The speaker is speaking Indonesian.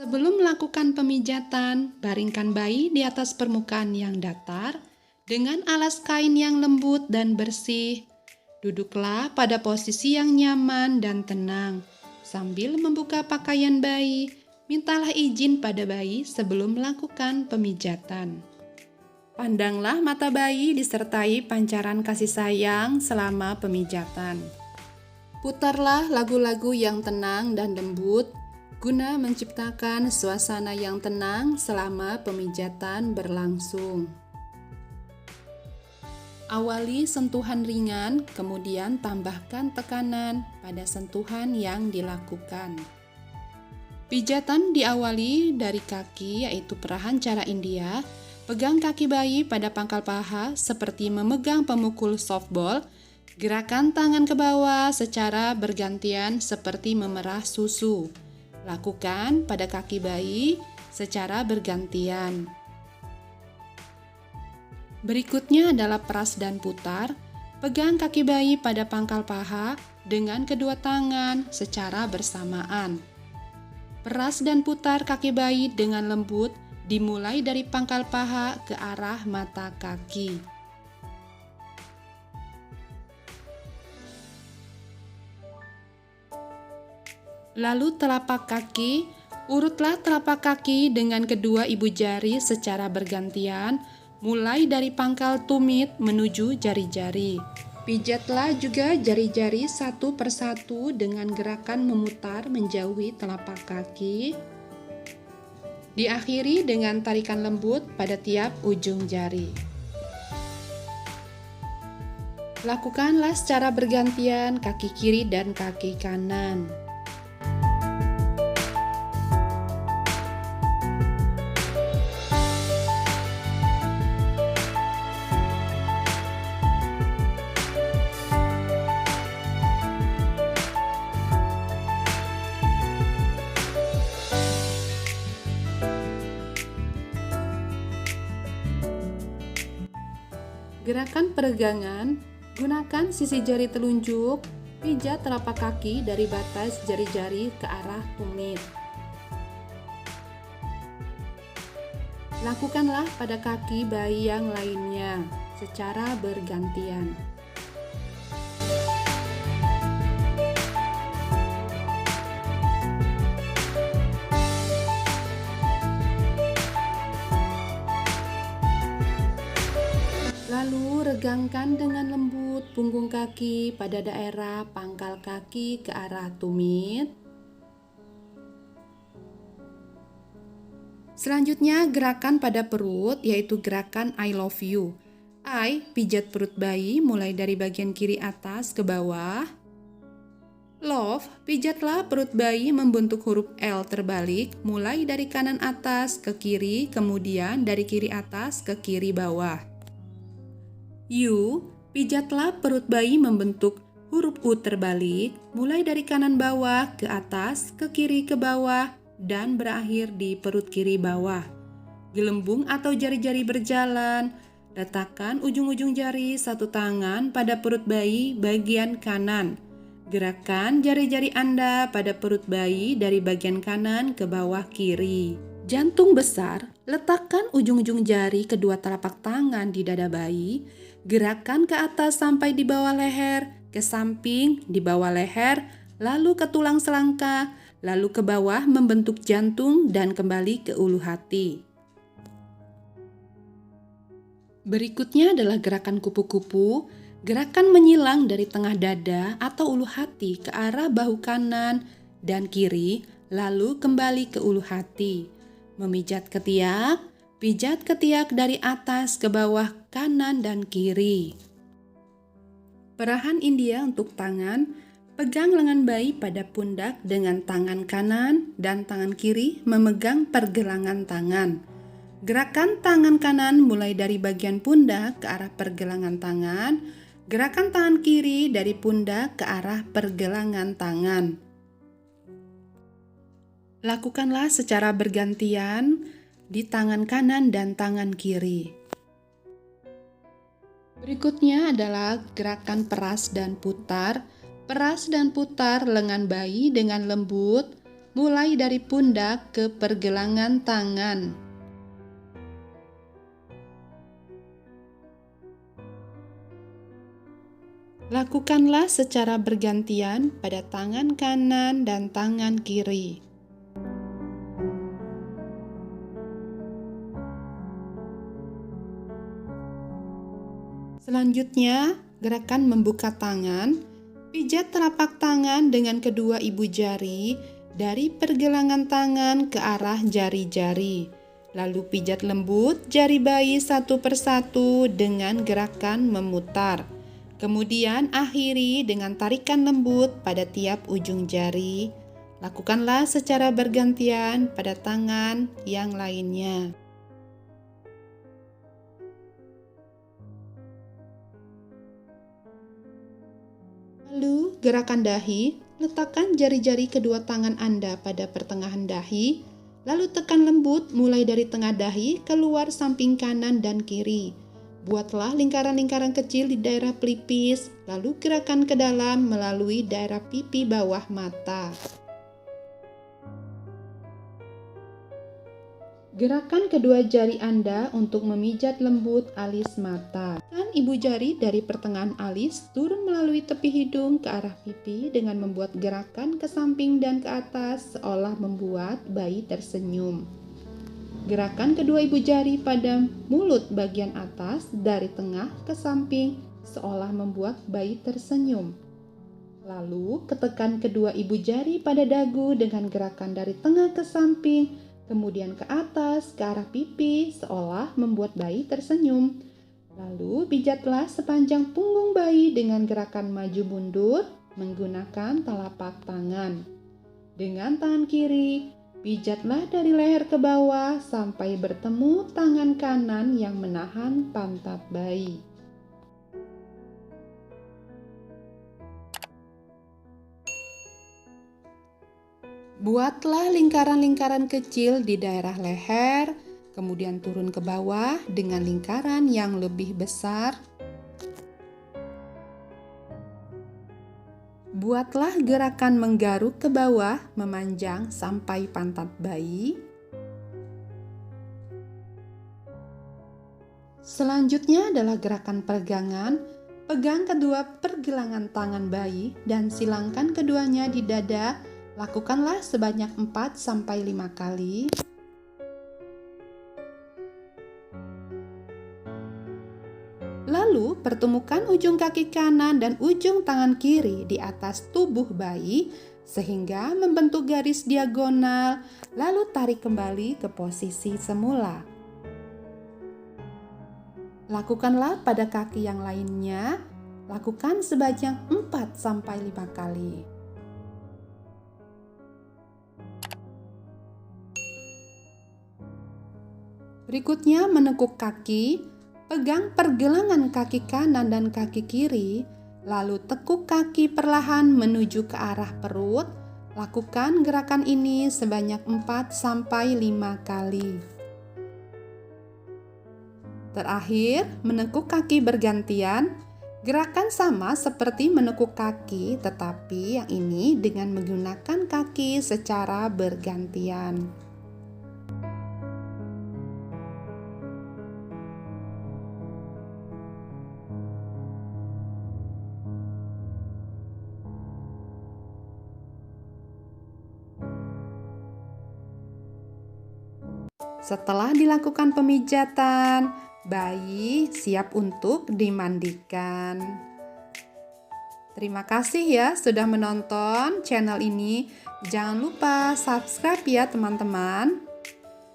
Sebelum melakukan pemijatan, baringkan bayi di atas permukaan yang datar dengan alas kain yang lembut dan bersih. Duduklah pada posisi yang nyaman dan tenang. Sambil membuka pakaian bayi, mintalah izin pada bayi sebelum melakukan pemijatan. Pandanglah mata bayi disertai pancaran kasih sayang selama pemijatan. Putarlah lagu-lagu yang tenang dan lembut guna menciptakan suasana yang tenang selama pemijatan berlangsung. Awali sentuhan ringan, kemudian tambahkan tekanan pada sentuhan yang dilakukan. Pijatan diawali dari kaki, yaitu perahan cara India. Pegang kaki bayi pada pangkal paha seperti memegang pemukul softball. Gerakan tangan ke bawah secara bergantian seperti memerah susu. Lakukan pada kaki bayi secara bergantian. Berikutnya adalah peras dan putar. Pegang kaki bayi pada pangkal paha dengan kedua tangan secara bersamaan. Peras dan putar kaki bayi dengan lembut dimulai dari pangkal paha ke arah mata kaki. Lalu telapak kaki, urutlah telapak kaki dengan kedua ibu jari secara bergantian, mulai dari pangkal tumit menuju jari-jari. Pijatlah juga jari-jari satu persatu dengan gerakan memutar menjauhi telapak kaki. Diakhiri dengan tarikan lembut pada tiap ujung jari. Lakukanlah secara bergantian kaki kiri dan kaki kanan. Gerakan peregangan, gunakan sisi jari telunjuk, pijat telapak kaki dari batas jari-jari ke arah tumit. Lakukanlah pada kaki bayi yang lainnya secara bergantian. Lalu regangkan dengan lembut punggung kaki pada daerah pangkal kaki ke arah tumit. Selanjutnya gerakan pada perut, yaitu gerakan I love you. I, pijat perut bayi mulai dari bagian kiri atas ke bawah. Love, pijatlah perut bayi membentuk huruf L terbalik mulai dari kanan atas ke kiri, kemudian dari kiri atas ke kiri bawah. You, pijatlah perut bayi membentuk huruf U terbalik, mulai dari kanan bawah ke atas, ke kiri ke bawah, dan berakhir di perut kiri bawah. Gelembung atau jari-jari berjalan, letakkan ujung-ujung jari satu tangan pada perut bayi bagian kanan. Gerakan jari-jari Anda pada perut bayi dari bagian kanan ke bawah kiri. Jantung besar, letakkan ujung-ujung jari kedua telapak tangan di dada bayi. Gerakan ke atas sampai di bawah leher, ke samping, di bawah leher, lalu ke tulang selangka, lalu ke bawah membentuk jantung dan kembali ke ulu hati. Berikutnya adalah gerakan kupu-kupu, gerakan menyilang dari tengah dada atau ulu hati ke arah bahu kanan dan kiri, lalu kembali ke ulu hati. Memijat ketiak, pijat ketiak dari atas ke bawah kanan dan kiri. Perahan India untuk tangan, pegang lengan bayi pada pundak dengan tangan kanan dan tangan kiri memegang pergelangan tangan. Gerakan tangan kanan mulai dari bagian pundak ke arah pergelangan tangan, gerakan tangan kiri dari pundak ke arah pergelangan tangan. Lakukanlah secara bergantian di tangan kanan dan tangan kiri. Berikutnya adalah gerakan peras dan putar. Peras dan putar lengan bayi dengan lembut, mulai dari pundak ke pergelangan tangan. Lakukanlah secara bergantian pada tangan kanan dan tangan kiri. Selanjutnya, gerakan membuka tangan. Pijat telapak tangan dengan kedua ibu jari dari pergelangan tangan ke arah jari-jari. Lalu pijat lembut jari bayi satu persatu dengan gerakan memutar. Kemudian akhiri dengan tarikan lembut pada tiap ujung jari. Lakukanlah secara bergantian pada tangan yang lainnya. Lalu, gerakan dahi, letakkan jari-jari kedua tangan Anda pada pertengahan dahi, lalu tekan lembut mulai dari tengah dahi keluar samping kanan dan kiri. Buatlah lingkaran-lingkaran kecil di daerah pelipis, lalu gerakan ke dalam melalui daerah pipi bawah mata. Gerakan kedua jari Anda untuk memijat lembut alis mata. Tekan ibu jari dari pertengahan alis turun melalui tepi hidung ke arah pipi dengan membuat gerakan ke samping dan ke atas seolah membuat bayi tersenyum. Gerakan kedua ibu jari pada mulut bagian atas dari tengah ke samping seolah membuat bayi tersenyum. Lalu ketekan kedua ibu jari pada dagu dengan gerakan dari tengah ke samping, kemudian ke atas, ke arah pipi, seolah membuat bayi tersenyum. Lalu pijatlah sepanjang punggung bayi dengan gerakan maju mundur menggunakan telapak tangan. Dengan tangan kiri, pijatlah dari leher ke bawah sampai bertemu tangan kanan yang menahan pantat bayi. Buatlah lingkaran-lingkaran kecil di daerah leher, kemudian turun ke bawah dengan lingkaran yang lebih besar. Buatlah gerakan menggaruk ke bawah, memanjang sampai pantat bayi. Selanjutnya adalah gerakan pegangan. Pegang kedua pergelangan tangan bayi dan silangkan keduanya di dada. Lakukanlah sebanyak 4-5 kali. Lalu, pertemukan ujung kaki kanan dan ujung tangan kiri di atas tubuh bayi sehingga membentuk garis diagonal, lalu tarik kembali ke posisi semula. Lakukanlah pada kaki yang lainnya. Lakukan sebanyak 4-5 kali. Berikutnya menekuk kaki, pegang pergelangan kaki kanan dan kaki kiri, lalu tekuk kaki perlahan menuju ke arah perut. Lakukan gerakan ini sebanyak 4-5 kali. Terakhir, menekuk kaki bergantian. Gerakan sama seperti menekuk kaki, tetapi yang ini dengan menggunakan kaki secara bergantian. Setelah dilakukan pemijatan, bayi siap untuk dimandikan. Terima kasih ya sudah menonton channel ini. Jangan lupa subscribe ya teman-teman.